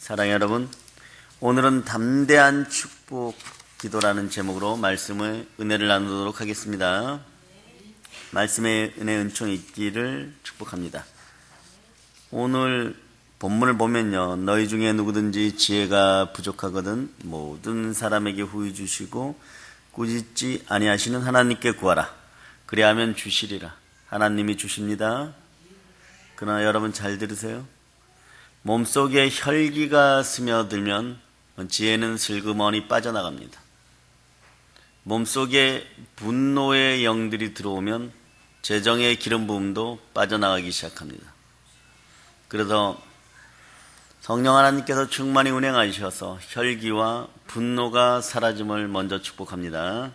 사랑하는 여러분, 오늘은 담대한 축복 기도라는 제목으로 말씀의 은혜를 나누도록 하겠습니다. 말씀의 은혜 은총이 있기를 축복합니다. 오늘 본문을 보면요, 너희 중에 누구든지 지혜가 부족하거든 모든 사람에게 후히 주시고 꾸짖지 아니하시는 하나님께 구하라. 그리하면 주시리라. 하나님이 주십니다. 그러나 여러분 잘 들으세요. 몸속에 혈기가 스며들면 지혜는 슬그머니 빠져나갑니다. 몸속에 분노의 영들이 들어오면 재정의 기름 부음도 빠져나가기 시작합니다. 그래서 성령 하나님께서 충만히 운행하셔서 혈기와 분노가 사라짐을 먼저 축복합니다.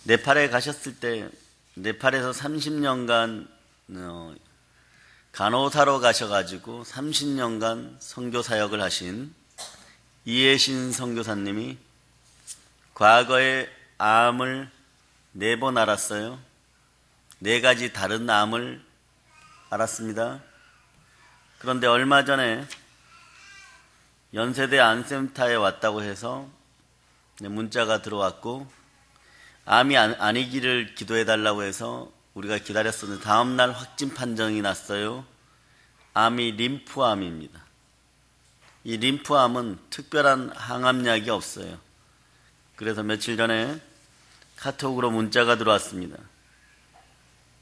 네팔에 가셨을 때 네팔에서 30년간 간호사로 가셔가지고 30년간 선교 사역을 하신 이혜신 선교사님이 과거에 암을 4번 앓았어요. 4가지 다른 암을 앓았습니다. 그런데 얼마 전에 연세대 안센터에 왔다고 해서 문자가 들어왔고, 암이 아니기를 기도해달라고 해서 우리가 기다렸었는데 다음날 확진 판정이 났어요. 암이 림프암입니다. 이 림프암은 특별한 항암약이 없어요. 그래서 며칠 전에 카톡으로 문자가 들어왔습니다.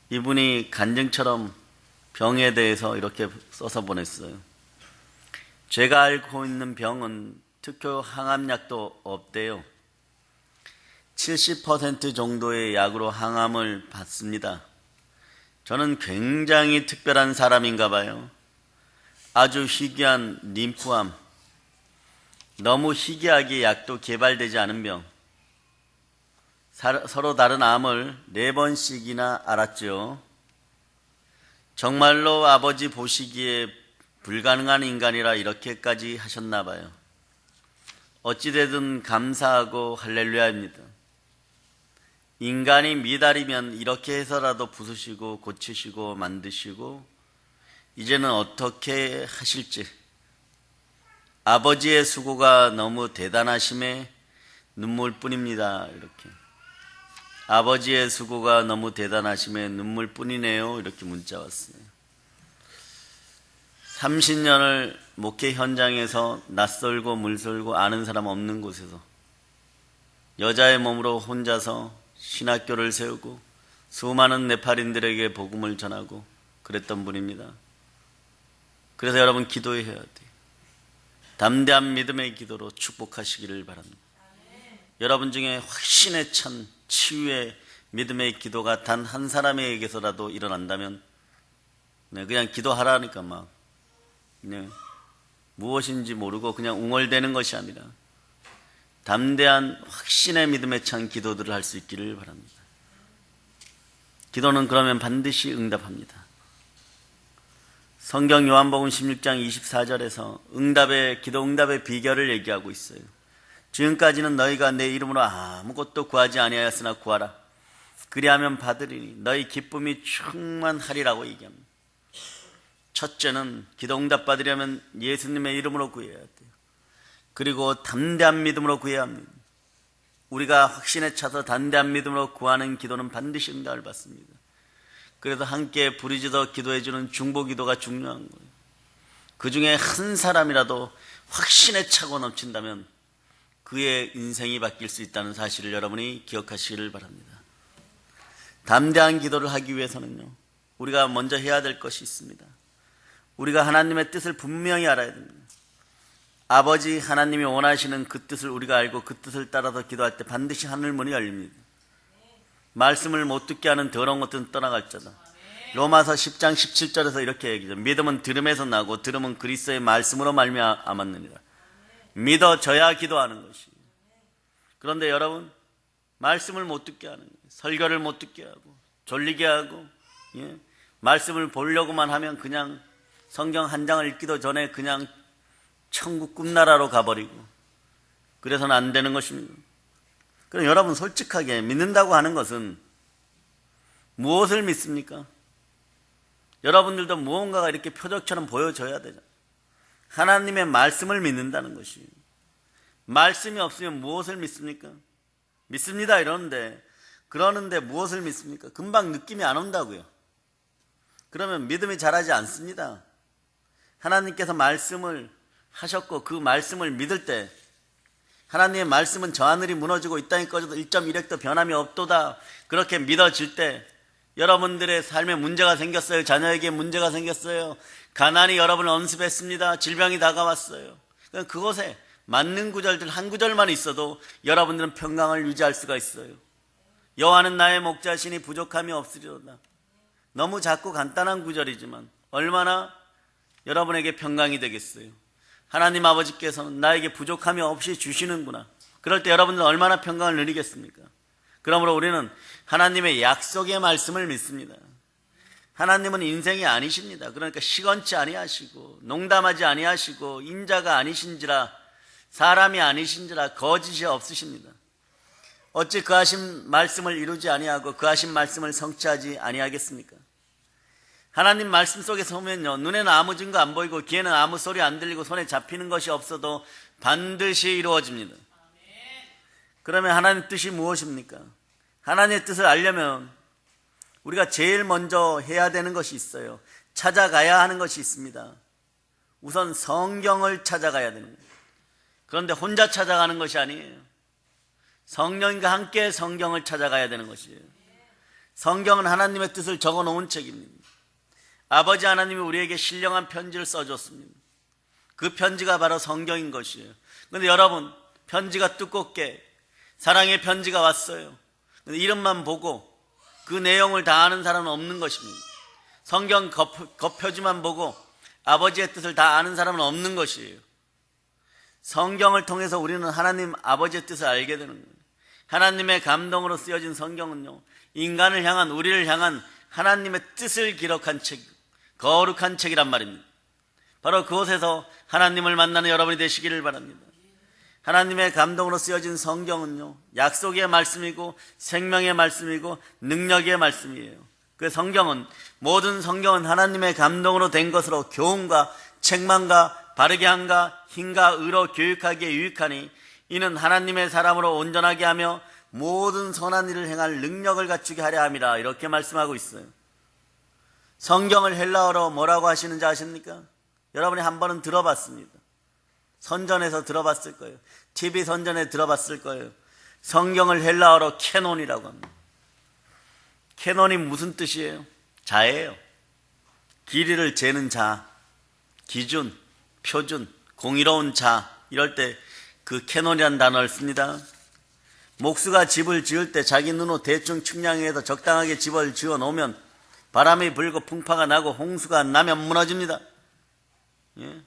이분이 간증처럼 병에 대해서 이렇게 써서 보냈어요. 제가 앓고 있는 병은 특효 항암약도 없대요. 70% 정도의 약으로 항암을 받습니다. 저는 굉장히 특별한 사람인가 봐요. 아주 희귀한 림프암, 너무 희귀하게 약도 개발되지 않은 병, 서로 다른 암을 4번씩이나 앓았죠. 정말로 아버지 보시기에 불가능한 인간이라 이렇게까지 하셨나 봐요. 어찌되든 감사하고 할렐루야입니다. 인간이 미달이면 이렇게 해서라도 부수시고 고치시고 만드시고 이제는 어떻게 하실지, 아버지의 수고가 너무 대단하심에 눈물뿐입니다. 이렇게 아버지의 수고가 너무 대단하심에 눈물뿐이네요. 이렇게 문자 왔어요. 30년을 목회 현장에서 낯설고 물설고 아는 사람 없는 곳에서 여자의 몸으로 혼자서 신학교를 세우고 수많은 네팔인들에게 복음을 전하고 그랬던 분입니다. 그래서 여러분 기도해야 돼요. 담대한 믿음의 기도로 축복하시기를 바랍니다. 여러분 중에 확신에 찬 치유의 믿음의 기도가 단 한 사람에게서라도 일어난다면 그냥 기도하라니까 막 그냥 무엇인지 모르고 그냥 웅얼대는 것이 아니라 담대한 확신의 믿음에 찬 기도들을 할 수 있기를 바랍니다. 기도는 그러면 반드시 응답합니다. 성경 요한복음 16장 24절에서 기도 응답의 비결을 얘기하고 있어요. 지금까지는 너희가 내 이름으로 아무것도 구하지 아니하였으나 구하라. 그리하면 받으리니 너희 기쁨이 충만하리라고 얘기합니다. 첫째는 기도 응답 받으려면 예수님의 이름으로 구해야 돼요. 그리고 담대한 믿음으로 구해야 합니다. 우리가 확신에 차서 담대한 믿음으로 구하는 기도는 반드시 응답을 받습니다. 그래서 함께 부르짖어 기도해주는 중보기도가 중요한 거예요. 그 중에 한 사람이라도 확신에 차고 넘친다면 그의 인생이 바뀔 수 있다는 사실을 여러분이 기억하시기를 바랍니다. 담대한 기도를 하기 위해서는요, 우리가 먼저 해야 될 것이 있습니다. 우리가 하나님의 뜻을 분명히 알아야 됩니다. 아버지 하나님이 원하시는 그 뜻을 우리가 알고 그 뜻을 따라서 기도할 때 반드시 하늘 문이 열립니다. 말씀을 못 듣게 하는 더러운 것들은 떠나갈지어다. 로마서 10장 17절에서 이렇게 얘기죠. 믿음은 들음에서 나고 들음은 그리스도의 말씀으로 말미암았느니라. 믿어져야 기도하는 것이. 그런데 여러분, 말씀을 못 듣게 하는 거예요. 설교를 못 듣게 하고 졸리게 하고, 말씀을 보려고만 하면 그냥 성경 한 장을 읽기도 전에 그냥 천국 꿈나라로 가버리고, 그래서는 안 되는 것입니다. 그럼 여러분 솔직하게 믿는다고 하는 것은 무엇을 믿습니까? 여러분들도 무언가가 이렇게 표적처럼 보여져야 되잖아요. 하나님의 말씀을 믿는다는 것이. 말씀이 없으면 무엇을 믿습니까? 믿습니다 그러는데 무엇을 믿습니까? 금방 느낌이 안 온다고요. 그러면 믿음이 자라지 않습니다. 하나님께서 말씀을 하셨고 그 말씀을 믿을 때 하나님의 말씀은 저 하늘이 무너지고 이 땅이 꺼져도 1.1획도 변함이 없도다. 그렇게 믿어질 때 여러분들의 삶에 문제가 생겼어요. 자녀에게 문제가 생겼어요. 가난이 여러분을 엄습했습니다. 질병이 다가왔어요. 그것에 맞는 구절들 한 구절만 있어도 여러분들은 평강을 유지할 수가 있어요. 여호와는 나의 목자시니 부족함이 없으리로다. 너무 작고 간단한 구절이지만 얼마나 여러분에게 평강이 되겠어요. 하나님 아버지께서는 나에게 부족함이 없이 주시는구나. 그럴 때 여러분들은 얼마나 평강을 누리겠습니까? 그러므로 우리는 하나님의 약속의 말씀을 믿습니다. 하나님은 인생이 아니십니다. 그러니까 시건치 아니하시고 농담하지 아니하시고 인자가 아니신지라 사람이 아니신지라 거짓이 없으십니다. 어찌 그 하신 말씀을 이루지 아니하고 그 하신 말씀을 성취하지 아니하겠습니까? 하나님 말씀 속에 서면요, 눈에는 아무 증거 안 보이고 귀에는 아무 소리 안 들리고 손에 잡히는 것이 없어도 반드시 이루어집니다. 그러면 하나님의 뜻이 무엇입니까? 하나님의 뜻을 알려면 우리가 제일 먼저 해야 되는 것이 있어요. 찾아가야 하는 것이 있습니다. 우선 성경을 찾아가야 되는 거예요. 그런데 혼자 찾아가는 것이 아니에요. 성령과 함께 성경을 찾아가야 되는 것이에요. 성경은 하나님의 뜻을 적어 놓은 책입니다. 아버지 하나님이 우리에게 신령한 편지를 써줬습니다. 그 편지가 바로 성경인 것이에요. 그런데 여러분, 편지가 두껍게 사랑의 편지가 왔어요. 근데 이름만 보고 그 내용을 다 아는 사람은 없는 것입니다. 성경 겉표지만 보고 아버지의 뜻을 다 아는 사람은 없는 것이에요. 성경을 통해서 우리는 하나님 아버지의 뜻을 알게 되는 거예요. 하나님의 감동으로 쓰여진 성경은요, 인간을 향한, 우리를 향한 하나님의 뜻을 기록한 책, 거룩한 책이란 말입니다. 바로 그곳에서 하나님을 만나는 여러분이 되시기를 바랍니다. 하나님의 감동으로 쓰여진 성경은요, 약속의 말씀이고 생명의 말씀이고 능력의 말씀이에요. 그 성경은, 모든 성경은 하나님의 감동으로 된 것으로 교훈과 책망과 바르게 함과 힘과 의로 교육하기에 유익하니 이는 하나님의 사람으로 온전하게 하며 모든 선한 일을 행할 능력을 갖추게 하려 함이라. 이렇게 말씀하고 있어요. 성경을 헬라어로 뭐라고 하시는지 아십니까? 여러분이 한 번은 들어봤습니다. 선전에서 들어봤을 거예요. TV 선전에 들어봤을 거예요. 성경을 헬라어로 캐논이라고 합니다. 캐논이 무슨 뜻이에요? 자예요. 길이를 재는 자, 기준, 표준, 공의로운 자, 이럴 때 그 캐논이라는 단어를 씁니다. 목수가 집을 지을 때 자기 눈으로 대충 측량해서 적당하게 집을 지어 놓으면 바람이 불고 풍파가 나고 홍수가 나면 무너집니다. 예?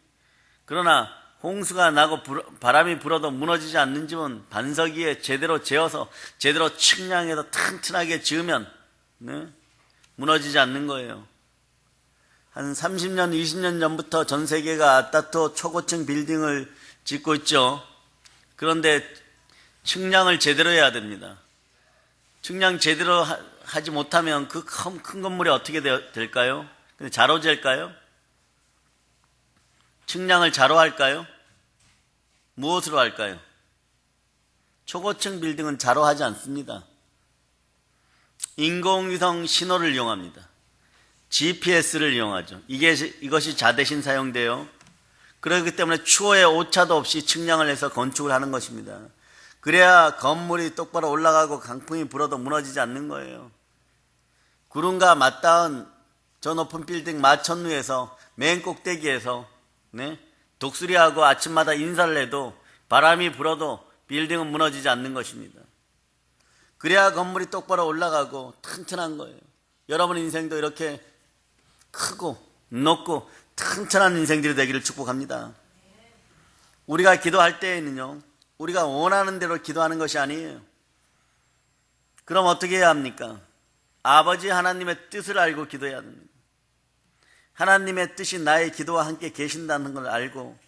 그러나 홍수가 나고 바람이 불어도 무너지지 않는 집은 반석 위에 제대로 재어서 제대로 측량해서 튼튼하게 지으면 무너지지 않는 거예요. 한 30년, 20년 전부터 전 세계가 아파트 초고층 빌딩을 짓고 있죠. 그런데 측량을 제대로 해야 됩니다. 측량 제대로 하지 못하면 그 큰 건물이 어떻게 될까요? 근데 자로 잴까요? 측량을 자로 할까요? 무엇으로 할까요? 초고층 빌딩은 자로 하지 않습니다. 인공위성 신호를 이용합니다. GPS를 이용하죠. 이것이 자대신 사용돼요. 그렇기 때문에 추워에 오차도 없이 측량을 해서 건축을 하는 것입니다. 그래야 건물이 똑바로 올라가고 강풍이 불어도 무너지지 않는 거예요. 구름과 맞닿은 저 높은 빌딩 마천 위에서 맨 꼭대기에서 독수리하고 아침마다 인사를 해도 바람이 불어도 빌딩은 무너지지 않는 것입니다. 그래야 건물이 똑바로 올라가고 튼튼한 거예요. 여러분 인생도 이렇게 크고 높고 튼튼한 인생들이 되기를 축복합니다. 우리가 기도할 때에는요, 우리가 원하는 대로 기도하는 것이 아니에요. 그럼 어떻게 해야 합니까? 아버지 하나님의 뜻을 알고 기도해야 합니다. 하나님의 뜻이 나의 기도와 함께 계신다는 걸 알고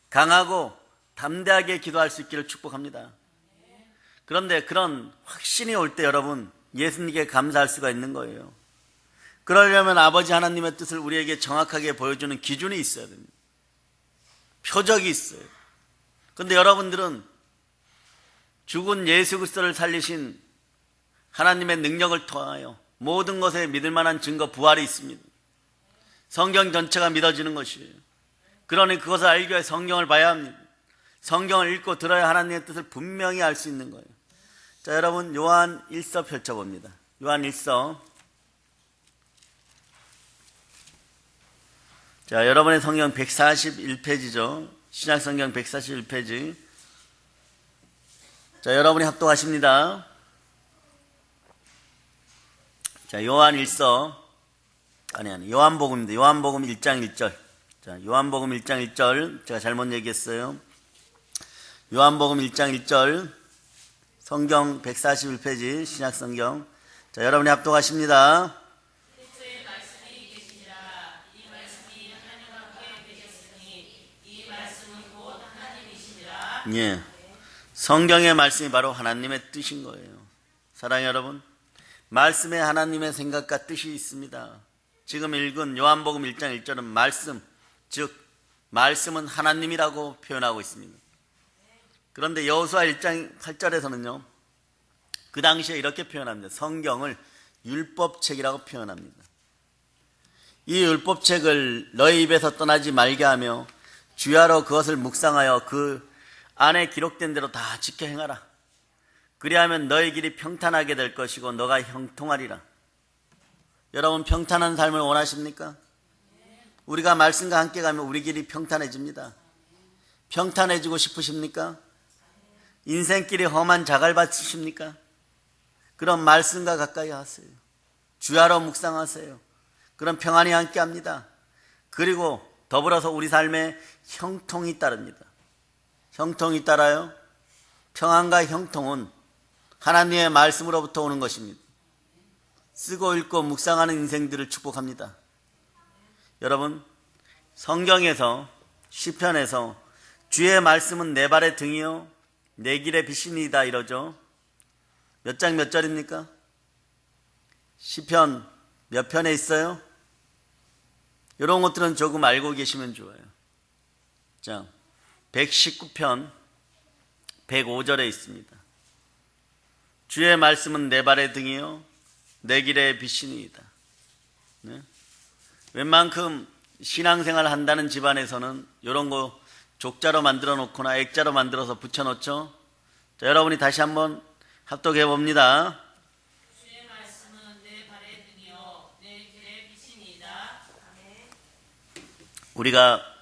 강하고 담대하게 기도할 수 있기를 축복합니다. 그런데 그런 확신이 올 때 여러분 예수님께 감사할 수가 있는 거예요. 그러려면 아버지 하나님의 뜻을 우리에게 정확하게 보여주는 기준이 있어야 됩니다. 표적이 있어요. 그런데 여러분들은 죽은 예수 그리스도를 살리신 하나님의 능력을 통하여 모든 것에 믿을 만한 증거, 부활이 있습니다. 성경 전체가 믿어지는 것이에요. 그러니 그것을 알기 위해 성경을 봐야 합니다. 성경을 읽고 들어야 하나님의 뜻을 분명히 알 수 있는 거예요. 자, 여러분 요한 1서 펼쳐봅니다. 요한 1서. 자, 여러분의 성경 141페이지죠. 신약 성경 141페이지. 자, 여러분이 합독하십니다. 자, 요한 1서. 아니, 요한복음입니다. 요한복음 1장 1절. 자, 요한복음 1장 1절. 제가 잘못 얘기했어요. 요한복음 1장 1절. 성경 141페이지. 신약 성경. 자, 여러분이 합독하십니다. 예. 성경의 말씀이 바로 하나님의 뜻인 거예요. 사랑하는 여러분, 말씀에 하나님의 생각과 뜻이 있습니다. 지금 읽은 요한복음 1장 1절은 말씀, 즉 말씀은 하나님이라고 표현하고 있습니다. 그런데 여호수아 1장 8절에서는요, 그 당시에 이렇게 표현합니다. 성경을 율법책이라고 표현합니다. 이 율법책을 너희 입에서 떠나지 말게 하며 주야로 그것을 묵상하여 그 안에 기록된 대로 다 지켜 행하라. 그리하면 너희 길이 평탄하게 될 것이고 너가 형통하리라. 여러분, 평탄한 삶을 원하십니까? 우리가 말씀과 함께 가면 우리 길이 평탄해집니다. 평탄해지고 싶으십니까? 인생길이 험한 자갈밭이십니까? 그럼 말씀과 가까이 하세요. 주야로 묵상하세요. 그럼 평안이 함께 합니다. 그리고 더불어서 우리 삶에 형통이 따릅니다. 형통이 따라요? 평안과 형통은 하나님의 말씀으로부터 오는 것입니다. 쓰고 읽고 묵상하는 인생들을 축복합니다. 여러분, 성경에서 시편에서 주의 말씀은 내 발의 등이요 내 길의 빛이니이다 이러죠. 몇 장 몇 절입니까? 시편 몇 편에 있어요? 이런 것들은 조금 알고 계시면 좋아요. 자, 119편 105절에 있습니다. 주의 말씀은 내 발의 등이요 내 길의 빛이니이다. 네? 웬만큼 신앙생활을 한다는 집안에서는 이런 거 족자로 만들어 놓거나 액자로 만들어서 붙여 놓죠. 자, 여러분이 다시 한번 합독해 봅니다. 주의 말씀은 내 발의 등이요 내 길의 빛이니이다. 우리가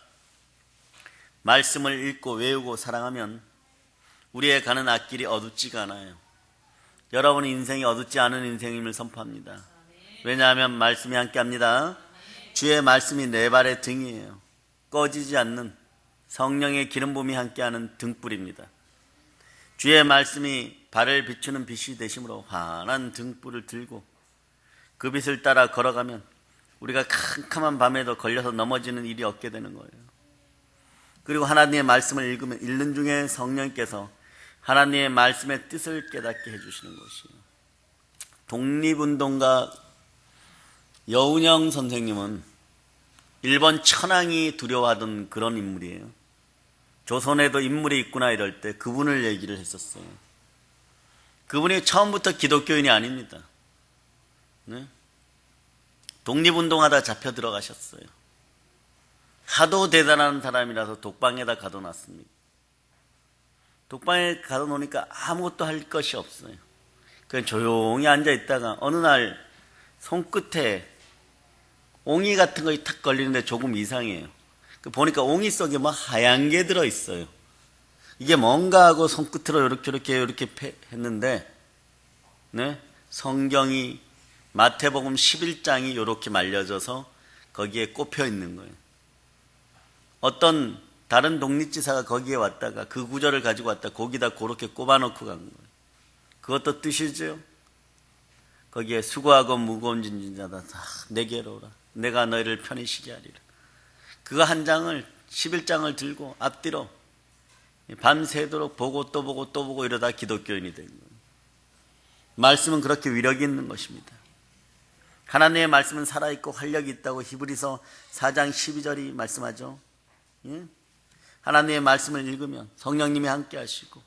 말씀을 읽고 외우고 사랑하면 우리의 가는 앞길이 어둡지가 않아요. 여러분의 인생이 어둡지 않은 인생임을 선포합니다. 왜냐하면 말씀이 함께합니다. 주의 말씀이 내 발의 등이에요. 꺼지지 않는 성령의 기름 부음이 함께하는 등불입니다. 주의 말씀이 발을 비추는 빛이 되심으로 환한 등불을 들고 그 빛을 따라 걸어가면 우리가 캄캄한 밤에도 걸려서 넘어지는 일이 없게 되는 거예요. 그리고 하나님의 말씀을 읽는 중에 성령께서 하나님의 말씀의 뜻을 깨닫게 해주시는 것이에요. 독립운동가 여운형 선생님은 일본 천황이 두려워하던 그런 인물이에요. 조선에도 인물이 있구나 이럴 때 그분을 얘기를 했었어요. 그분이 처음부터 기독교인이 아닙니다. 네? 독립운동하다 잡혀 들어가셨어요. 하도 대단한 사람이라서 독방에다 가둬놨습니다. 독방에 가둬놓으니까 아무것도 할 것이 없어요. 그냥 조용히 앉아있다가 어느 날 손끝에 옹이 같은 것이 탁 걸리는데 조금 이상해요. 보니까 옹이 속에 막 하얀 게 들어있어요. 이게 뭔가 하고 손끝으로 이렇게 했는데, 네? 성경이 마태복음 11장이 이렇게 말려져서 거기에 꼽혀 있는 거예요. 어떤 다른 독립지사가 거기에 왔다가 그 구절을 가지고 왔다 거기다 그렇게 꼽아놓고 간 거예요. 그것도 뜻이죠. 거기에 수고하고 무거운 짐진 자다 내게로 오라. 내가 너희를 편히 쉬게 하리라. 그거 한 장을 11장을 들고 앞뒤로 밤새도록 보고 또 보고 또 보고 이러다 기독교인이 된 거예요. 말씀은 그렇게 위력이 있는 것입니다. 하나님의 말씀은 살아있고 활력이 있다고 히브리서 4장 12절이 말씀하죠. 예? 하나님의 말씀을 읽으면 성령님이 함께 하시고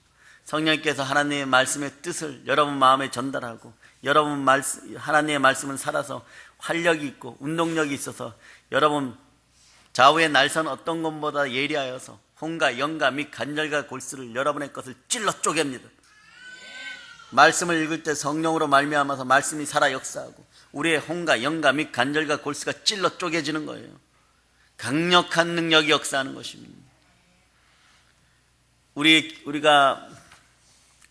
성령님께서 하나님의 말씀의 뜻을 여러분 마음에 전달하고 하나님의 말씀은 살아서 활력이 있고 운동력이 있어서 여러분 좌우의 날선 어떤 것보다 예리하여서 혼과 영과 및 간절과 골수를 여러분의 것을 찔러 쪼갭니다. 말씀을 읽을 때 성령으로 말미암아서 말씀이 살아 역사하고 우리의 혼과 영과 및 간절과 골수가 찔러 쪼개지는 거예요. 강력한 능력이 역사하는 것입니다. 우리가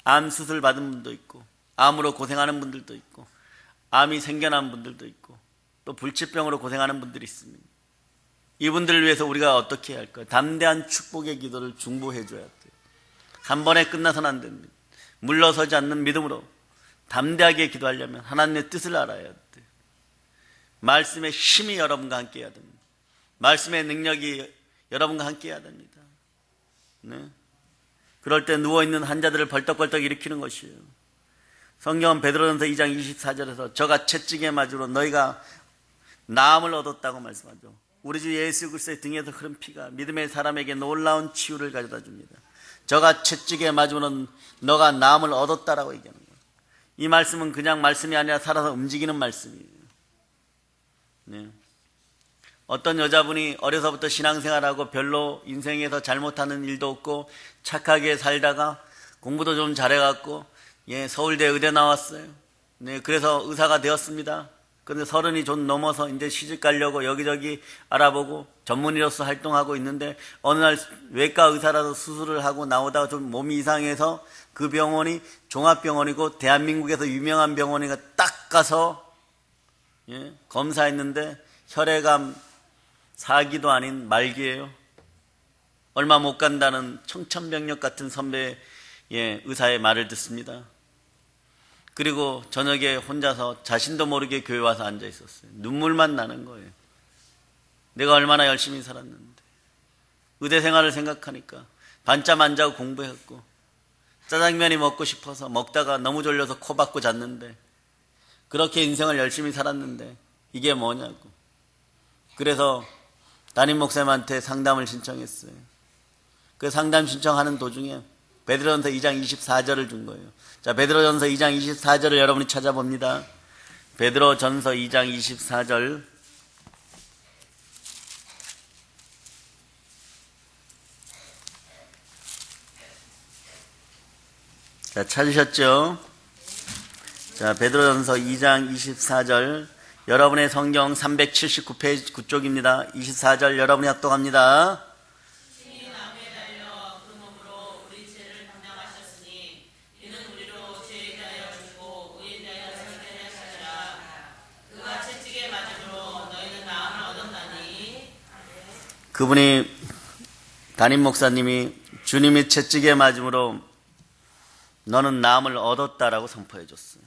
암 수술 받은 분도 있고 암으로 고생하는 분들도 있고 암이 생겨난 분들도 있고 또 불치병으로 고생하는 분들이 있습니다. 이분들을 위해서 우리가 어떻게 해야 할까요? 담대한 축복의 기도를 중보해 줘야 돼요. 한 번에 끝나서는 안 됩니다. 물러서지 않는 믿음으로 담대하게 기도하려면 하나님의 뜻을 알아야 돼요. 말씀의 힘이 여러분과 함께 해야 됩니다. 말씀의 능력이 여러분과 함께 해야 됩니다. 네? 그럴 때 누워있는 환자들을 벌떡벌떡 일으키는 것이에요. 성경은 베드로전서 2장 24절에서 저가 채찍에 맞으로 너희가 나음을 얻었다고 말씀하죠. 우리 주 예수 그리스도의 등에서 흐른 피가 믿음의 사람에게 놀라운 치유를 가져다 줍니다. 저가 채찍에 맞으면 너가 나음을 얻었다라고 얘기하는 거예요. 이 말씀은 그냥 말씀이 아니라 살아서 움직이는 말씀이에요. 네. 어떤 여자분이 어려서부터 신앙생활하고 별로 인생에서 잘못하는 일도 없고 착하게 살다가 공부도 좀 잘해갖고 서울대 의대 나왔어요. 네, 그래서 의사가 되었습니다. 그런데 30이 좀 넘어서 이제 시집 가려고 여기저기 알아보고 전문의로서 활동하고 있는데 어느 날 외과 의사라도 수술을 하고 나오다가 좀 몸이 이상해서 그 병원이 종합병원이고 대한민국에서 유명한 병원이가 딱 가서 검사했는데 혈액암 4기도 아닌 말기예요. 얼마 못 간다는 청천벽력 같은 선배 의사의 말을 듣습니다. 그리고 저녁에 혼자서 자신도 모르게 교회 와서 앉아 있었어요. 눈물만 나는 거예요. 내가 얼마나 열심히 살았는데. 의대 생활을 생각하니까 반잠 안 자고 공부했고 짜장면이 먹고 싶어서 먹다가 너무 졸려서 코 박고 잤는데 그렇게 인생을 열심히 살았는데 이게 뭐냐고. 그래서 담임 목사님한테 상담을 신청했어요. 그 상담 신청하는 도중에 베드로전서 2장 24절을 준 거예요. 자, 베드로전서 2장 24절을 여러분이 찾아봅니다. 베드로전서 2장 24절. 자, 찾으셨죠? 자, 베드로전서 2장 24절. 여러분의 성경 379페이지 9쪽입니다. 24절 여러분이 합독합니다. 신이 나무에 달려 그 몸으로 우리 죄를 담당하셨으니 이는 우리로 죄에 대하여 죽고 의에 대하여 살게 하시리라. 그가 채찍에 맞음으로 너희는 나음을 얻었나니. 그분이 담임 목사님이 주님이 채찍에 맞음으로 너는 나음을 얻었다라고 선포해 줬어요.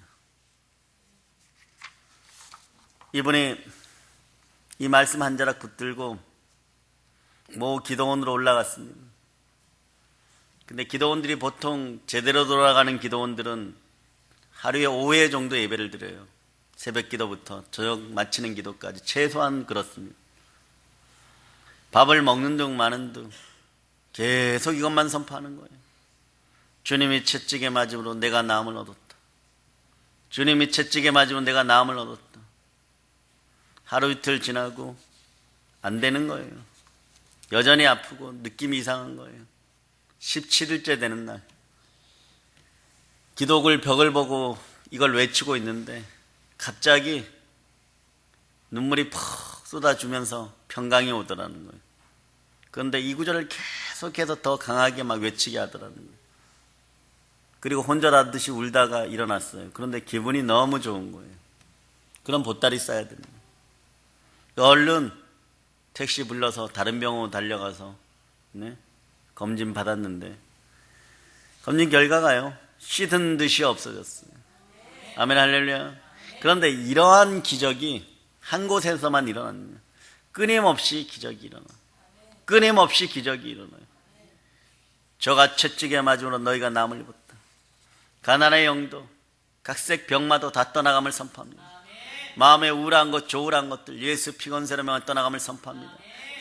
이분이 이 말씀 한 자락 붙들고 모 기도원으로 올라갔습니다. 근데 기도원들이 보통 제대로 돌아가는 기도원들은 하루에 5회 정도 예배를 드려요. 새벽 기도부터 저녁 마치는 기도까지 최소한 그렇습니다. 밥을 먹는 둥 마는 둥 계속 이것만 선포하는 거예요. 주님이 채찍에 맞음으로 내가 나음을 얻었다. 주님이 채찍에 맞으면 내가 나음을 얻었다. 하루 이틀 지나고 안 되는 거예요. 여전히 아프고 느낌이 이상한 거예요. 17일째 되는 날 기도글 벽을 보고 이걸 외치고 있는데 갑자기 눈물이 퍽 쏟아지면서 평강이 오더라는 거예요. 그런데 이 구절을 계속해서 더 강하게 막 외치게 하더라는 거예요. 그리고 혼절하듯이 울다가 일어났어요. 그런데 기분이 너무 좋은 거예요. 그럼 보따리 싸야 됩니다. 얼른 택시 불러서 다른 병원 달려가서 검진 받았는데 검진 결과가요 씻은 듯이 없어졌어요. 아멘 할렐루야. 그런데 이러한 기적이 한 곳에서만 일어납니다. 끊임없이 기적이 일어나요. 끊임없이 기적이 일어나요. 저가 채찍에 맞음으로 너희가 나음을 입었다. 가난의 영도 각색 병마도 다 떠나감을 선포합니다. 마음에 우울한 것, 조울한 것들 예수 피건세로 명한 떠나감을 선포합니다.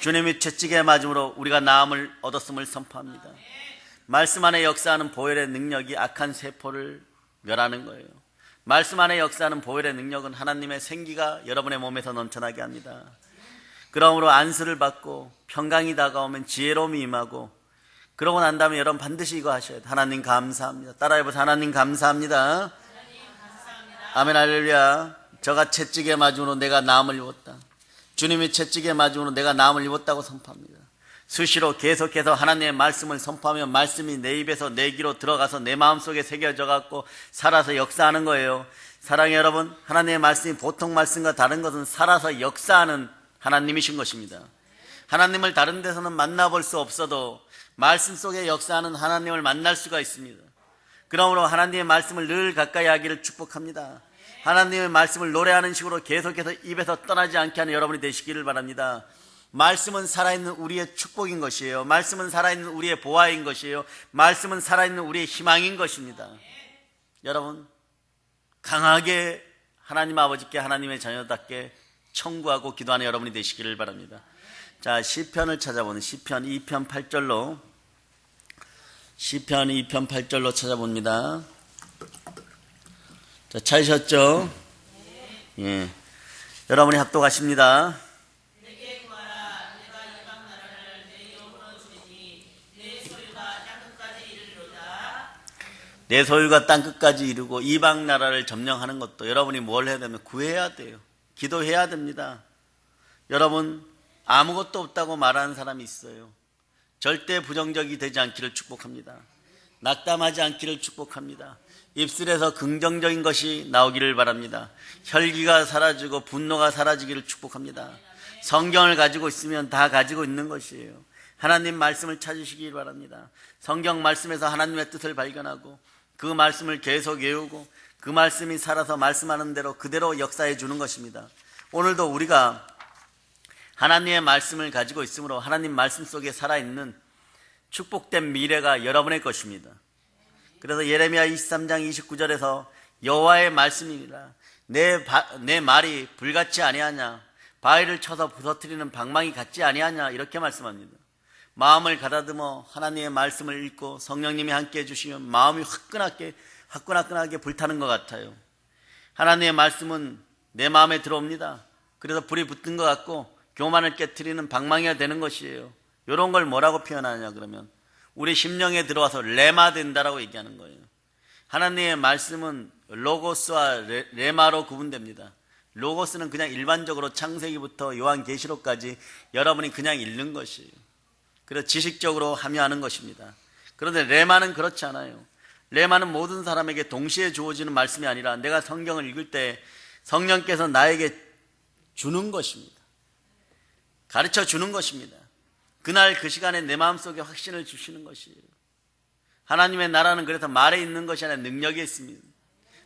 주님이 채찍에 맞음으로 우리가 나음을 얻었음을 선포합니다. 말씀 안에 역사하는 보혈의 능력이 악한 세포를 멸하는 거예요. 말씀 안에 역사하는 보혈의 능력은 하나님의 생기가 여러분의 몸에서 넘쳐나게 합니다. 그러므로 안수를 받고 평강이 다가오면 지혜로움이 임하고, 그러고 난 다음에 여러분 반드시 이거 하셔야 돼요. 하나님 감사합니다. 따라해보세요. 하나님 감사합니다. 아멘 할렐루야. 저가 채찍에 맞음으로 내가 나음을 입었다. 주님이 채찍에 맞음으로 내가 나음을 입었다고 선포합니다. 수시로 계속해서 하나님의 말씀을 선포하면 말씀이 내 입에서 내 귀로 들어가서 내 마음속에 새겨져 갖고 살아서 역사하는 거예요. 사랑해 여러분, 하나님의 말씀이 보통 말씀과 다른 것은 살아서 역사하는 하나님이신 것입니다. 하나님을 다른 데서는 만나볼 수 없어도 말씀 속에 역사하는 하나님을 만날 수가 있습니다. 그러므로 하나님의 말씀을 늘 가까이 하기를 축복합니다. 하나님의 말씀을 노래하는 식으로 계속해서 입에서 떠나지 않게 하는 여러분이 되시기를 바랍니다. 말씀은 살아있는 우리의 축복인 것이에요. 말씀은 살아있는 우리의 보화인 것이에요. 말씀은 살아있는 우리의 희망인 것입니다. 여러분, 강하게 하나님 아버지께 하나님의 자녀답게 청구하고 기도하는 여러분이 되시기를 바랍니다. 자, 시편을 찾아보는 시편 2편 8절로 시편 2편 8절로 찾아봅니다. 자, 찾으셨죠? 예. 여러분이 합독하십니다. 내게 구하라. 내가 이방 나라를 내 영으로 주리니 내 소유가 땅끝까지 이르리로다. 내 소유가 땅끝까지 이르고 이방 나라를 점령하는 것도 여러분이 뭘 해야 되면 구해야 돼요. 기도해야 됩니다. 여러분, 아무것도 없다고 말하는 사람이 있어요. 절대 부정적이 되지 않기를 축복합니다. 낙담하지 않기를 축복합니다. 입술에서 긍정적인 것이 나오기를 바랍니다. 혈기가 사라지고 분노가 사라지기를 축복합니다. 성경을 가지고 있으면 다 가지고 있는 것이에요. 하나님 말씀을 찾으시기 바랍니다. 성경 말씀에서 하나님의 뜻을 발견하고 그 말씀을 계속 외우고 그 말씀이 살아서 말씀하는 대로 그대로 역사해 주는 것입니다. 오늘도 우리가 하나님의 말씀을 가지고 있으므로 하나님 말씀 속에 살아있는 축복된 미래가 여러분의 것입니다. 그래서 예레미야 23장 29절에서 여호와의 말씀이니라 내 말이 불같지 아니하냐, 바위를 쳐서 부서뜨리는 방망이 같지 아니하냐, 이렇게 말씀합니다. 마음을 가다듬어 하나님의 말씀을 읽고 성령님이 함께 해주시면 마음이 화끈하게 불타는 것 같아요. 하나님의 말씀은 내 마음에 들어옵니다. 그래서 불이 붙은 것 같고 교만을 깨트리는 방망이가 되는 것이에요. 이런 걸 뭐라고 표현하냐 그러면 우리 심령에 들어와서 레마 된다라고 얘기하는 거예요. 하나님의 말씀은 로고스와 레마로 구분됩니다. 로고스는 그냥 일반적으로 창세기부터 요한계시록까지 여러분이 그냥 읽는 것이에요. 그래서 지식적으로 함유하는 것입니다. 그런데 레마는 그렇지 않아요. 레마는 모든 사람에게 동시에 주어지는 말씀이 아니라 내가 성경을 읽을 때 성령께서 나에게 주는 것입니다. 가르쳐 주는 것입니다. 그날 그 시간에 내 마음속에 확신을 주시는 것이에요. 하나님의 나라는 그래서 말에 있는 것이 아니라 능력에 있습니다.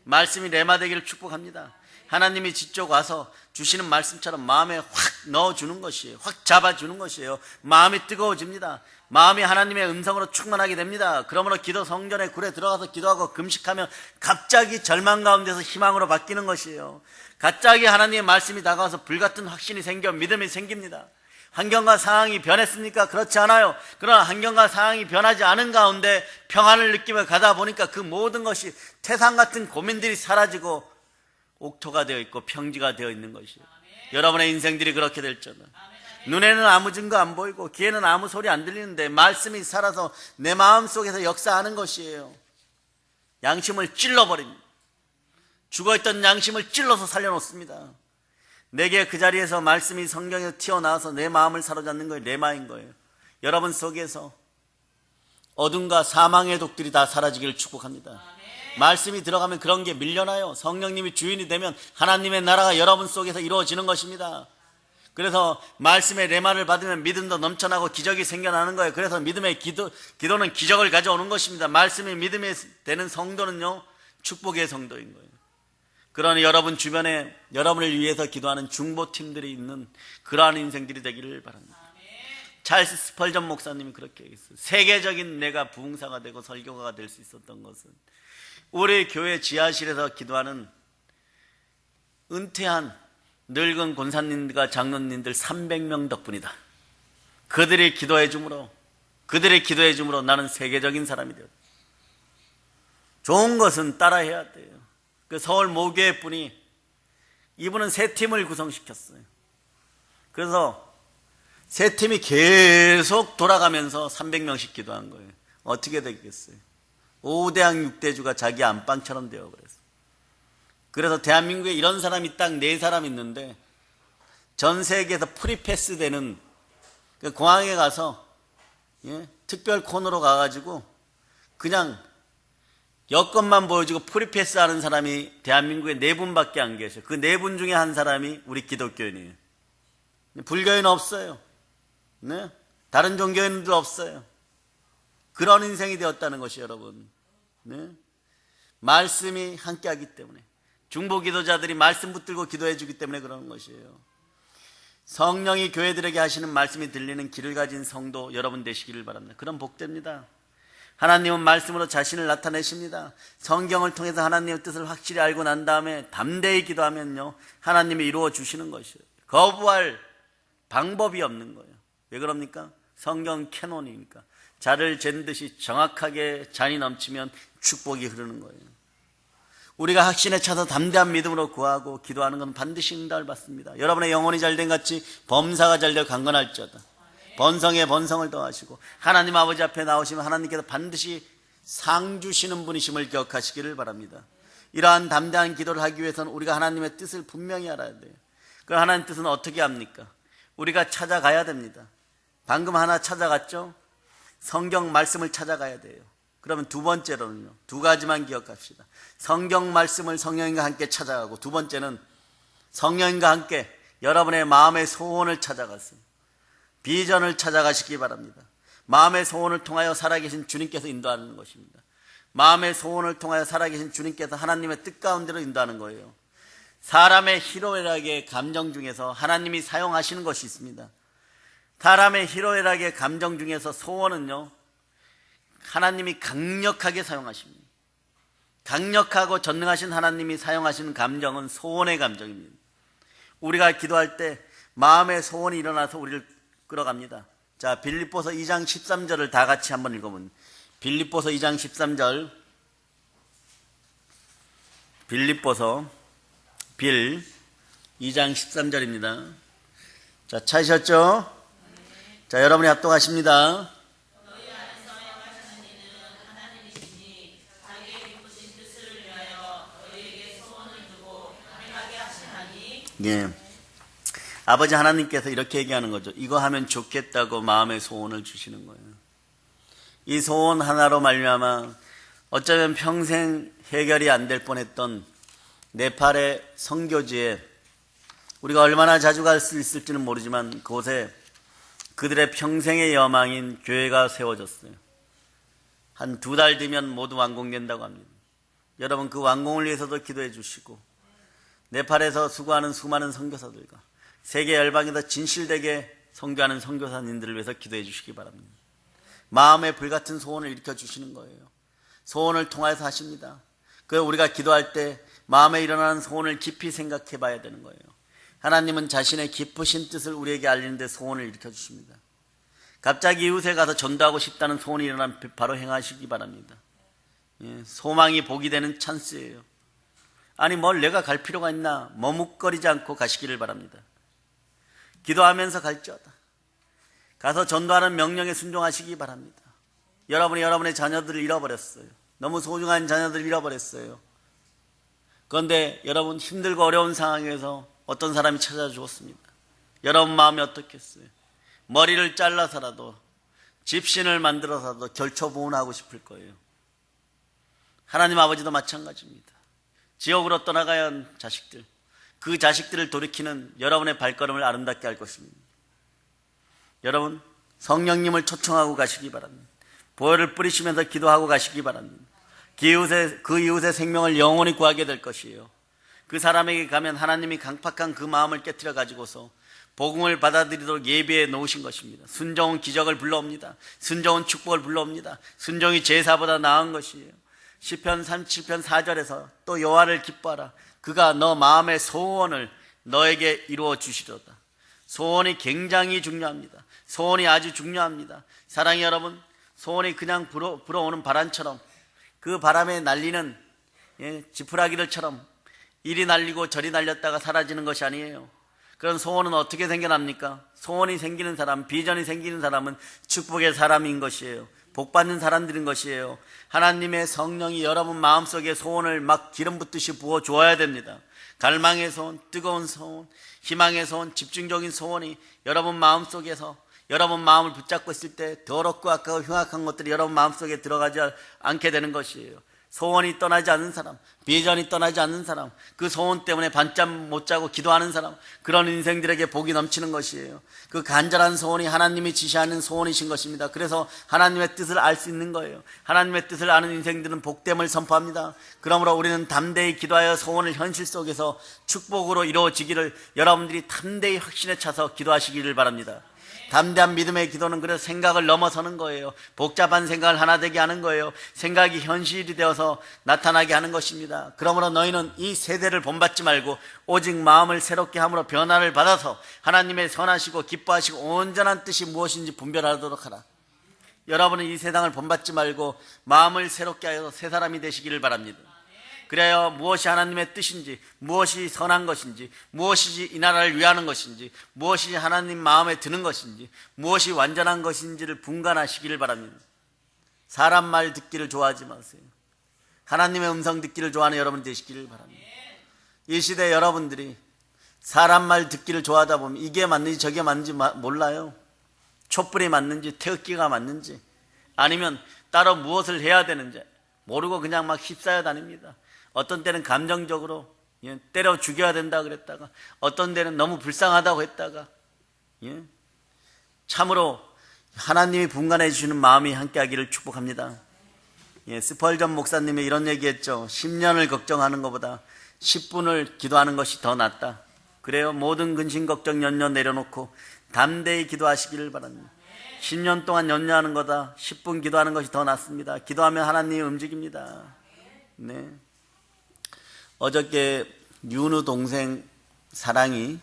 말씀이 레마되기를 축복합니다. 하나님이 직접 와서 주시는 말씀처럼 마음에 확 넣어주는 것이에요. 확 잡아주는 것이에요. 마음이 뜨거워집니다. 마음이 하나님의 음성으로 충만하게 됩니다. 그러므로 기도 성전에 굴에 들어가서 기도하고 금식하면 갑자기 절망 가운데서 희망으로 바뀌는 것이에요. 갑자기 하나님의 말씀이 다가와서 불같은 확신이 생겨 믿음이 생깁니다. 환경과 상황이 변했습니까? 그렇지 않아요. 그러나 환경과 상황이 변하지 않은 가운데 평안을 느끼며 가다 보니까 그 모든 것이 태산 같은 고민들이 사라지고 옥토가 되어 있고 평지가 되어 있는 것이에요. 여러분의 인생들이 그렇게 될 줄은. 눈에는 아무 증거 안 보이고 귀에는 아무 소리 안 들리는데 말씀이 살아서 내 마음속에서 역사하는 것이에요. 양심을 찔러버립니다. 죽어있던 양심을 찔러서 살려놓습니다. 내게 그 자리에서 말씀이 성경에서 튀어나와서 내 마음을 사로잡는 거예요. 레마인 거예요. 여러분 속에서 어둠과 사망의 독들이 다 사라지기를 축복합니다. 말씀이 들어가면 그런 게 밀려나요. 성령님이 주인이 되면 하나님의 나라가 여러분 속에서 이루어지는 것입니다. 그래서 말씀의 레마를 받으면 믿음도 넘쳐나고 기적이 생겨나는 거예요. 그래서 믿음의 기도는 기적을 가져오는 것입니다. 말씀이 믿음이 되는 성도는요, 축복의 성도인 거예요. 그러니 여러분 주변에 여러분을 위해서 기도하는 중보팀들이 있는 그러한 인생들이 되기를 바랍니다. 찰스 스펄전 목사님이 그렇게 얘기했어요. 세계적인 내가 부흥사가 되고 설교가가 될 수 있었던 것은 우리 교회 지하실에서 기도하는 은퇴한 늙은 권사님들과 장로님들 300명 덕분이다. 그들의 기도해 줌으로 나는 세계적인 사람이 되었다. 좋은 것은 따라해야 돼요. 그 서울 모교회 분이 이분은 세 팀을 구성시켰어요. 그래서 세 팀이 계속 돌아가면서 300명씩 기도한 거예요. 어떻게 되겠어요? 5대양 6대주가 자기 안방처럼 되어버렸어요. 그래서 대한민국에 이런 사람이 딱 4사람 있는데 전 세계에서 프리패스 되는 그 공항에 가서 특별 코너로 가가지고 그냥 여권만 보여주고 프리패스 하는 사람이 대한민국에 4분밖에 안 계셔요. 그 4분 중에 한 사람이 우리 기독교인이에요. 불교인 없어요. 네? 다른 종교인들 없어요. 그런 인생이 되었다는 것이 여러분. 네? 말씀이 함께하기 때문에 중보 기도자들이 말씀 붙들고 기도해 주기 때문에 그러는 것이에요. 성령이 교회들에게 하시는 말씀이 들리는 길을 가진 성도 여러분 되시기를 바랍니다. 그럼 복됩니다. 하나님은 말씀으로 자신을 나타내십니다. 성경을 통해서 하나님의 뜻을 확실히 알고 난 다음에 담대히 기도하면요 하나님이 이루어 주시는 것이에요. 거부할 방법이 없는 거예요. 왜 그럽니까? 성경 캐논이니까. 자를 잰 듯이 정확하게 잔이 넘치면 축복이 흐르는 거예요. 우리가 확신에 차서 담대한 믿음으로 구하고 기도하는 건 반드시 응답을 받습니다. 여러분의 영혼이 잘된 같이 범사가 잘되어 강건할지어다. 번성에 번성을 더하시고 하나님 아버지 앞에 나오시면 하나님께서 반드시 상 주시는 분이심을 기억하시기를 바랍니다. 이러한 담대한 기도를 하기 위해서는 우리가 하나님의 뜻을 분명히 알아야 돼요. 그 하나님의 뜻은 어떻게 합니까? 우리가 찾아가야 됩니다. 방금 하나 찾아갔죠? 성경 말씀을 찾아가야 돼요. 그러면 두 번째로는요, 2가지만 기억합시다. 성경 말씀을 성령님과 함께 찾아가고, 두 번째는 성령님과 함께 여러분의 마음의 소원을 찾아갔어요. 비전을 찾아가시기 바랍니다. 마음의 소원을 통하여 살아계신 주님께서 인도하는 것입니다. 마음의 소원을 통하여 살아계신 주님께서 하나님의 뜻 가운데로 인도하는 거예요. 사람의 희로애락의 감정 중에서 하나님이 사용하시는 것이 있습니다. 사람의 희로애락의 감정 중에서 소원은요, 하나님이 강력하게 사용하십니다. 강력하고 전능하신 하나님이 사용하시는 감정은 소원의 감정입니다. 우리가 기도할 때 마음의 소원이 일어나서 우리를 끌어갑니다. 자, 빌립보서 2장 13절을 다 같이 한번 읽어보면, 빌립보서 2장 13절, 빌립보서 2장 13절입니다. 자, 찾으셨죠? 자, 여러분이 합독하십니다. 예. 아버지 하나님께서 이렇게 얘기하는 거죠. 이거 하면 좋겠다고 마음의 소원을 주시는 거예요. 이 소원 하나로 말미암아 어쩌면 평생 해결이 안 될 뻔했던 네팔의 선교지에 우리가 얼마나 자주 갈 수 있을지는 모르지만 그곳에 그들의 평생의 여망인 교회가 세워졌어요. 한 2달 뒤면 모두 완공된다고 합니다. 여러분 그 완공을 위해서도 기도해 주시고 네팔에서 수고하는 수많은 선교사들과 세계 열방에서 진실되게 선교하는 선교사님들을 위해서 기도해 주시기 바랍니다. 마음의 불같은 소원을 일으켜 주시는 거예요. 소원을 통해서 하십니다. 그래서 우리가 기도할 때 마음에 일어나는 소원을 깊이 생각해 봐야 되는 거예요. 하나님은 자신의 깊으신 뜻을 우리에게 알리는 데 소원을 일으켜 주십니다. 갑자기 이웃에 가서 전도하고 싶다는 소원이 일어나면 바로 행하시기 바랍니다. 소망이 복이 되는 찬스예요. 아니 뭘 내가 갈 필요가 있나 머뭇거리지 않고 가시기를 바랍니다. 기도하면서 갈지어다. 가서 전도하는 명령에 순종하시기 바랍니다. 여러분이 여러분의 자녀들을 잃어버렸어요. 너무 소중한 자녀들을 잃어버렸어요. 그런데 여러분 힘들고 어려운 상황에서 어떤 사람이 찾아주었습니다. 여러분 마음이 어떻겠어요? 머리를 잘라서라도 집신을 만들어서라도 결초보훈하고 싶을 거예요. 하나님 아버지도 마찬가지입니다. 지옥으로 떠나가야 한 자식들, 그 자식들을 돌이키는 여러분의 발걸음을 아름답게 할 것입니다. 여러분 성령님을 초청하고 가시기 바랍니다. 보혈을 뿌리시면서 기도하고 가시기 바랍니다. 그 이웃의 생명을 영원히 구하게 될 것이에요. 그 사람에게 가면 하나님이 강팍한 그 마음을 깨트려 가지고서 복음을 받아들이도록 예비해 놓으신 것입니다. 순종은 기적을 불러옵니다. 순종은 축복을 불러옵니다. 순종이 제사보다 나은 것이에요. 시편 37편 4절에서 또 여호와를 기뻐하라. 그가 너 마음의 소원을 너에게 이루어 주시리로다. 소원이 굉장히 중요합니다. 소원이 아주 중요합니다. 사랑의 여러분, 소원이 그냥 불어오는 바람처럼, 그 바람에 날리는 지푸라기들처럼 이리 날리고 저리 날렸다가 사라지는 것이 아니에요. 그런 소원은 어떻게 생겨납니까? 소원이 생기는 사람, 비전이 생기는 사람은 축복의 사람인 것이에요. 복받는 사람들인 것이에요. 하나님의 성령이 여러분 마음속에 소원을 막 기름 붓듯이 부어 주어야 됩니다. 갈망의 소원, 뜨거운 소원, 희망의 소원, 집중적인 소원이 여러분 마음속에서, 여러분 마음을 붙잡고 있을 때 더럽고 아까워 흉악한 것들이 여러분 마음속에 들어가지 않게 되는 것이에요. 소원이 떠나지 않는 사람, 비전이 떠나지 않는 사람, 그 소원 때문에 밤잠 못 자고 기도하는 사람, 그런 인생들에게 복이 넘치는 것이에요. 그 간절한 소원이 하나님이 지시하는 소원이신 것입니다. 그래서 하나님의 뜻을 알 수 있는 거예요. 하나님의 뜻을 아는 인생들은 복됨을 선포합니다. 그러므로 우리는 담대히 기도하여 소원을 현실 속에서 축복으로 이루어지기를 여러분들이 담대히 확신에 차서 기도하시기를 바랍니다. 담대한 믿음의 기도는 그래서 생각을 넘어서는 거예요. 복잡한 생각을 하나 되게 하는 거예요. 생각이 현실이 되어서 나타나게 하는 것입니다. 그러므로 너희는 이 세대를 본받지 말고 오직 마음을 새롭게 함으로 변화를 받아서 하나님의 선하시고 기뻐하시고 온전한 뜻이 무엇인지 분별하도록 하라. 여러분은 이 세상을 본받지 말고 마음을 새롭게 하여서 새 사람이 되시기를 바랍니다. 그래야 무엇이 하나님의 뜻인지, 무엇이 선한 것인지, 무엇이 이 나라를 위하는 것인지, 무엇이 하나님 마음에 드는 것인지, 무엇이 완전한 것인지를 분간하시기를 바랍니다. 사람 말 듣기를 좋아하지 마세요. 하나님의 음성 듣기를 좋아하는 여러분 되시기를 바랍니다. 이 시대 여러분들이 사람 말 듣기를 좋아하다 보면 이게 맞는지 저게 맞는지 몰라요. 촛불이 맞는지 태극기가 맞는지 아니면 따로 무엇을 해야 되는지 모르고 그냥 막 휩싸여 다닙니다. 어떤 때는 감정적으로 때려 죽여야 된다 그랬다가, 어떤 때는 너무 불쌍하다고 했다가, 참으로 하나님이 분간해 주시는 마음이 함께하기를 축복합니다. 스펄전 목사님이 이런 얘기했죠. 10년을 걱정하는 것보다 10분을 기도하는 것이 더 낫다. 그래요. 모든 근심 걱정 연려 내려놓고 담대히 기도하시기를 바랍니다. 10년 동안 연려하는 것보다 10분 기도하는 것이 더 낫습니다. 기도하면 하나님이 움직입니다. 네. 어저께 윤우 동생 사랑이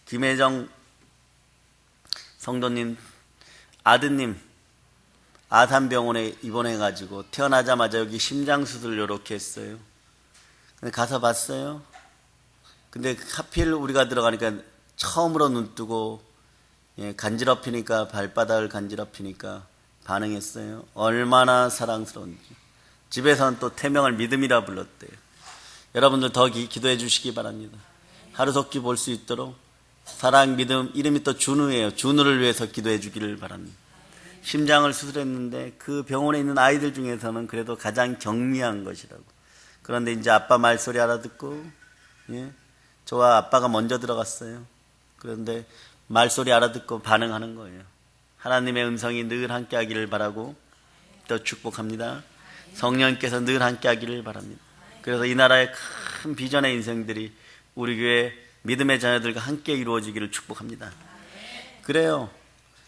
김혜정 성도님 아드님 아산병원에 입원해가지고 태어나자마자 여기 심장수술을 이렇게 했어요. 근데 가서 봤어요. 근데 하필 우리가 들어가니까 처음으로 눈 뜨고 간지럽히니까, 발바닥을 간지럽히니까 반응했어요. 얼마나 사랑스러운지. 집에서는 또 태명을 믿음이라 불렀대요. 여러분들 더 기도해 주시기 바랍니다. 하루속히 볼 수 있도록 사랑, 믿음, 이름이 또 준우예요. 준우를 위해서 기도해 주기를 바랍니다. 심장을 수술했는데 그 병원에 있는 아이들 중에서는 그래도 가장 경미한 것이라고. 그런데 이제 아빠 말소리 알아듣고, 저와 아빠가 먼저 들어갔어요. 그런데 말소리 알아듣고 반응하는 거예요. 하나님의 음성이 늘 함께하기를 바라고 또 축복합니다. 성령께서 늘 함께하기를 바랍니다. 그래서 이 나라의 큰 비전의 인생들이 우리 교회 믿음의 자녀들과 함께 이루어지기를 축복합니다. 그래요.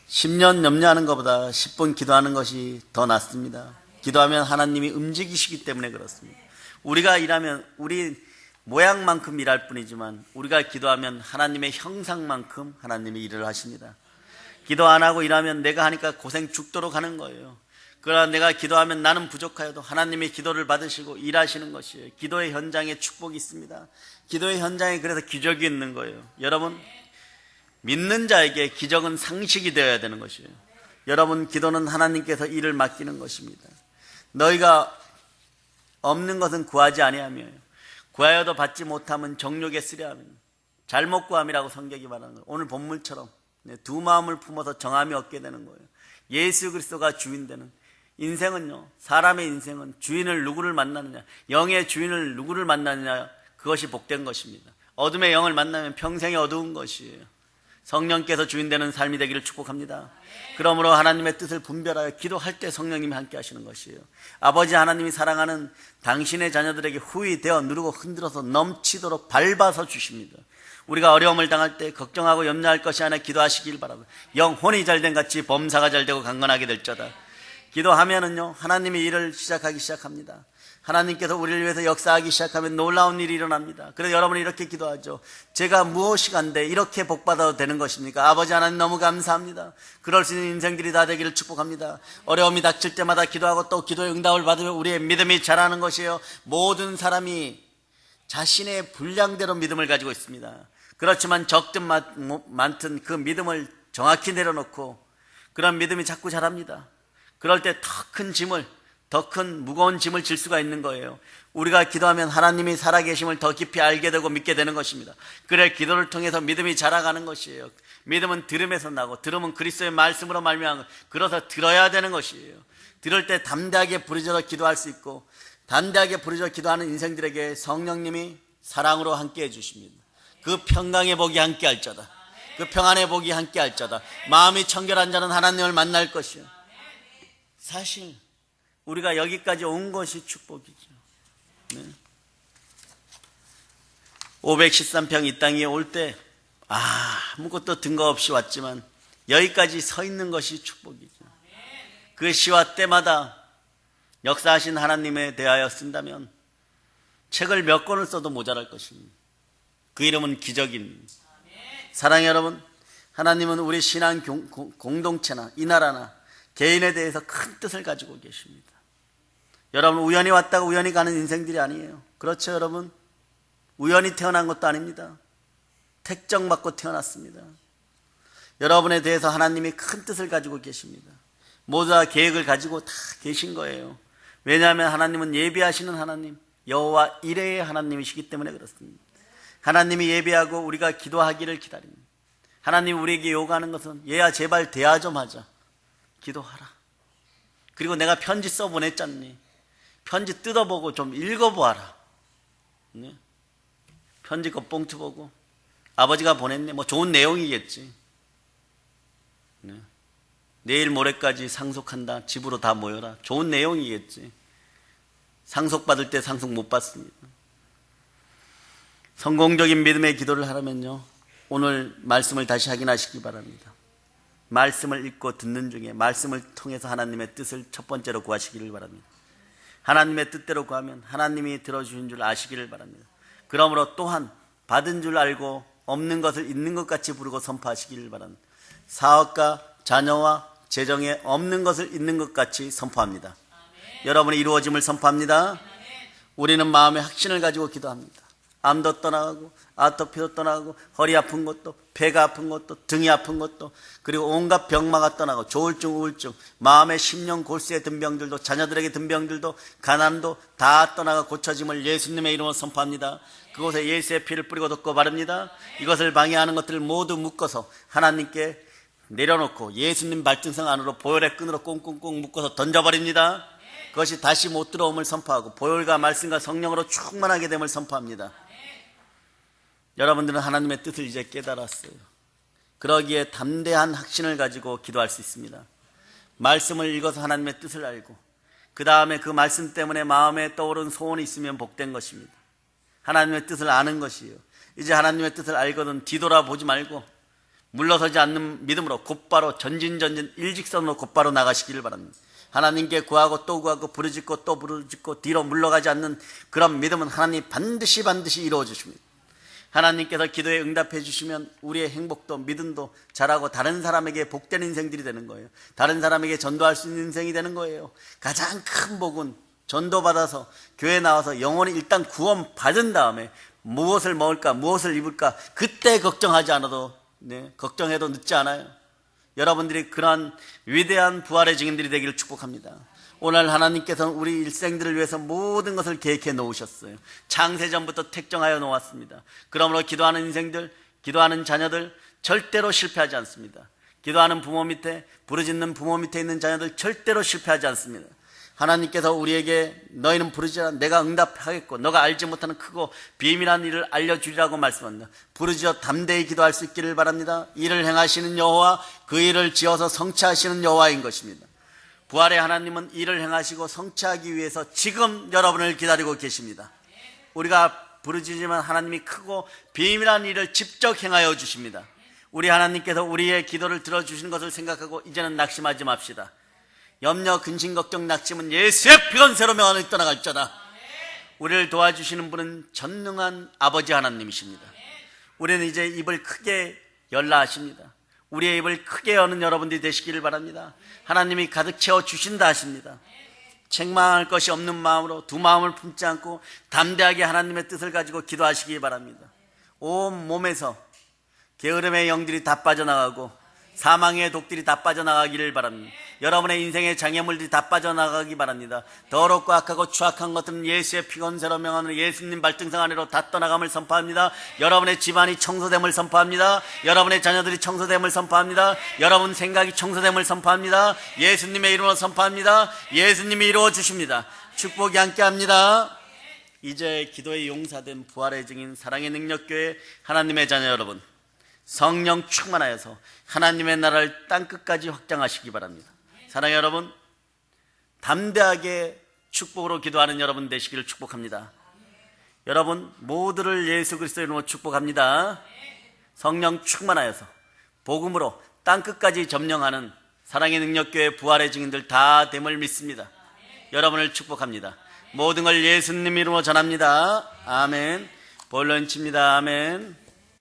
10년 염려하는 것보다 10분 기도하는 것이 더 낫습니다. 기도하면 하나님이 움직이시기 때문에 그렇습니다. 우리가 일하면 우리 모양만큼 일할 뿐이지만 우리가 기도하면 하나님의 형상만큼 하나님이 일을 하십니다. 기도 안 하고 일하면 내가 하니까 고생 죽도록 하는 거예요. 그러나 내가 기도하면 나는 부족하여도 하나님의 기도를 받으시고 일하시는 것이에요. 기도의 현장에 축복이 있습니다. 기도의 현장에 그래서 기적이 있는 거예요. 여러분, 믿는 자에게 기적은 상식이 되어야 되는 것이에요. 여러분, 기도는 하나님께서 일을 맡기는 것입니다. 너희가 없는 것은 구하지 아니하며 구하여도 받지 못하면 정욕에 쓰려하면 잘못 구함이라고 성경이 말하는 거예요. 오늘 본문처럼 두 마음을 품어서 정함이 얻게 되는 거예요. 예수 그리스도가 주인 되는 인생은요, 사람의 인생은 주인을 누구를 만나느냐, 영의 주인을 누구를 만나느냐, 그것이 복된 것입니다. 어둠의 영을 만나면 평생이 어두운 것이에요. 성령께서 주인 되는 삶이 되기를 축복합니다. 그러므로 하나님의 뜻을 분별하여 기도할 때 성령님이 함께 하시는 것이에요. 아버지 하나님이 사랑하는 당신의 자녀들에게 후히 되어 누르고 흔들어서 넘치도록 밟아서 주십니다. 우리가 어려움을 당할 때 걱정하고 염려할 것이 아니라 기도하시길 바랍니다. 영혼이 잘된 같이 범사가 잘되고 강건하게 될자다. 기도하면은요, 하나님이 일을 시작합니다. 하나님께서 우리를 위해서 역사하기 시작하면 놀라운 일이 일어납니다. 그래서 여러분이 이렇게 기도하죠. 제가 무엇이 간데 이렇게 복받아도 되는 것입니까? 아버지 하나님 너무 감사합니다. 그럴 수 있는 인생들이 다 되기를 축복합니다. 어려움이 닥칠 때마다 기도하고 또 기도의 응답을 받으면 우리의 믿음이 자라는 것이에요. 모든 사람이 자신의 분량대로 믿음을 가지고 있습니다. 그렇지만 적든 많든 그 믿음을 정확히 내려놓고 그런 믿음이 자꾸 자랍니다. 그럴 때 더 큰 무거운 짐을 질 수가 있는 거예요. 우리가 기도하면 하나님이 살아계심을 더 깊이 알게 되고 믿게 되는 것입니다. 그래 기도를 통해서 믿음이 자라가는 것이에요. 믿음은 들음에서 나고 들음은 그리스도의 말씀으로 말미암아 그래서 들어야 되는 것이에요. 들을 때 담대하게 부르짖어 기도할 수 있고 담대하게 부르짖어 기도하는 인생들에게 성령님이 사랑으로 함께 해주십니다. 그 평강의 복이 함께 할자다. 그 평안의 복이 함께 할자다. 마음이 청결한 자는 하나님을 만날 것이요. 사실 우리가 여기까지 온 것이 축복이죠. 네. 513평 이 땅에 올 때 아무것도 근거 없이 왔지만 여기까지 서 있는 것이 축복이죠. 그 시와 때마다 역사하신 하나님에 대하여 쓴다면 책을 몇 권을 써도 모자랄 것입니다. 그 이름은 기적입니다. 사랑하는 여러분, 하나님은 우리 신앙 공동체나 이 나라나 개인에 대해서 큰 뜻을 가지고 계십니다. 여러분, 우연히 왔다가 우연히 가는 인생들이 아니에요. 그렇죠, 여러분? 우연히 태어난 것도 아닙니다. 택정받고 태어났습니다. 여러분에 대해서 하나님이 큰 뜻을 가지고 계십니다. 모두 다 계획을 가지고 다 계신 거예요. 왜냐하면 하나님은 예비하시는 하나님, 여호와 이레의 하나님이시기 때문에 그렇습니다. 하나님이 예비하고 우리가 기도하기를 기다립니다. 하나님이 우리에게 요구하는 것은 얘야 제발 대화 좀 하자. 기도하라. 그리고 내가 편지 써보냈잖니. 편지 뜯어보고 좀 읽어보아라. 네? 편지 겉봉투 보고 아버지가 보냈네. 뭐 좋은 내용이겠지. 네? 내일 모레까지 상속한다. 집으로 다 모여라. 좋은 내용이겠지. 상속받을 때 상속 못 받습니다. 성공적인 믿음의 기도를 하려면요, 오늘 말씀을 다시 확인하시기 바랍니다. 말씀을 읽고 듣는 중에 말씀을 통해서 하나님의 뜻을 첫 번째로 구하시기를 바랍니다. 하나님의 뜻대로 구하면 하나님이 들어주신 줄 아시기를 바랍니다. 그러므로 또한 받은 줄 알고 없는 것을 있는 것 같이 부르고 선포하시기를 바랍니다. 사업과 자녀와 재정에 없는 것을 있는 것 같이 선포합니다. 여러분의 이루어짐을 선포합니다. 우리는 마음의 확신을 가지고 기도합니다. 암도 떠나가고 아토피도 떠나가고 허리 아픈 것도 배가 아픈 것도 등이 아픈 것도 그리고 온갖 병마가 떠나고 조울증 우울증 마음의 심령 골수에 든 병들도 자녀들에게 든 병들도 가난도 다 떠나가 고쳐짐을 예수님의 이름으로 선포합니다. 그곳에 예수의 피를 뿌리고 덮고 바릅니다. 이것을 방해하는 것들을 모두 묶어서 하나님께 내려놓고 예수님 발등상 안으로 보혈의 끈으로 꽁꽁꽁 묶어서 던져버립니다. 그것이 다시 못 들어옴을 선포하고 보혈과 말씀과 성령으로 충만하게 됨을 선포합니다. 여러분들은 하나님의 뜻을 이제 깨달았어요. 그러기에 담대한 확신을 가지고 기도할 수 있습니다. 말씀을 읽어서 하나님의 뜻을 알고 그 다음에 그 말씀 때문에 마음에 떠오른 소원이 있으면 복된 것입니다. 하나님의 뜻을 아는 것이에요. 이제 하나님의 뜻을 알거든 뒤돌아보지 말고 물러서지 않는 믿음으로 곧바로 전진 일직선으로 곧바로 나가시기를 바랍니다. 하나님께 구하고 또 구하고 부르짖고 또 부르짖고 뒤로 물러가지 않는 그런 믿음은 하나님 반드시 이루어 주십니다. 하나님께서 기도에 응답해 주시면 우리의 행복도 믿음도 자라고 다른 사람에게 복된 인생들이 되는 거예요. 다른 사람에게 전도할 수 있는 인생이 되는 거예요. 가장 큰 복은 전도받아서 교회 나와서 영혼이 일단 구원 받은 다음에 무엇을 먹을까 무엇을 입을까 그때 걱정하지 않아도 걱정해도 늦지 않아요. 여러분들이 그러한 위대한 부활의 증인들이 되기를 축복합니다. 오늘 하나님께서는 우리 일생들을 위해서 모든 것을 계획해 놓으셨어요. 창세전부터 택정하여 놓았습니다. 그러므로 기도하는 인생들, 기도하는 자녀들 절대로 실패하지 않습니다. 기도하는 부모 밑에, 부르짖는 부모 밑에 있는 자녀들 절대로 실패하지 않습니다. 하나님께서 우리에게 너희는 부르짖으라 내가 응답하겠고 너가 알지 못하는 크고 비밀한 일을 알려주리라고 말씀합니다. 부르짖어 담대히 기도할 수 있기를 바랍니다. 이를 행하시는 여호와 그 일을 지어서 성취하시는 여호와인 것입니다. 부활의 하나님은 일을 행하시고 성취하기 위해서 지금 여러분을 기다리고 계십니다. 우리가 부르짖으면 하나님이 크고 비밀한 일을 직접 행하여 주십니다. 우리 하나님께서 우리의 기도를 들어주시는 것을 생각하고 이제는 낙심하지 맙시다. 염려, 근심, 걱정, 낙심은 예수의 피건세로 명하는 떠나갈 자다. 우리를 도와주시는 분은 전능한 아버지 하나님이십니다. 우리는 이제 입을 크게 열라 하십니다. 우리의 입을 크게 여는 여러분들이 되시기를 바랍니다. 하나님이 가득 채워 주신다 하십니다. 책망할 것이 없는 마음으로 두 마음을 품지 않고 담대하게 하나님의 뜻을 가지고 기도하시기 바랍니다. 온 몸에서 게으름의 영들이 다 빠져나가고 사망의 독들이 다 빠져나가기를 바랍니다. 여러분의 인생의 장애물들이 다 빠져나가기 바랍니다. 더럽고 악하고 추악한 것들은 예수의 피건세로 명하는 예수님 발등상 아래로 다 떠나감을 선포합니다. 여러분의 집안이 청소됨을 선포합니다. 여러분의 자녀들이 청소됨을 선포합니다. 여러분 생각이 청소됨을 선포합니다. 예수님의 이름으로 선포합니다. 예수님이 이루어 주십니다. 축복이 함께합니다. 이제 기도의 용사된 부활의 증인 사랑의 능력교회 하나님의 자녀 여러분, 성령 충만하여서 하나님의 나라를 땅끝까지 확장하시기 바랍니다. 사랑의 여러분, 담대하게 축복으로 기도하는 여러분 되시기를 축복합니다. 여러분 모두를 예수 그리스도의 이름으로 축복합니다. 성령 충만하여서 복음으로 땅끝까지 점령하는 사랑의 능력교회 부활의 증인들 다 됨을 믿습니다. 여러분을 축복합니다. 모든 걸 예수님 이름으로 전합니다. 아멘. 본론 칩니다. 아멘.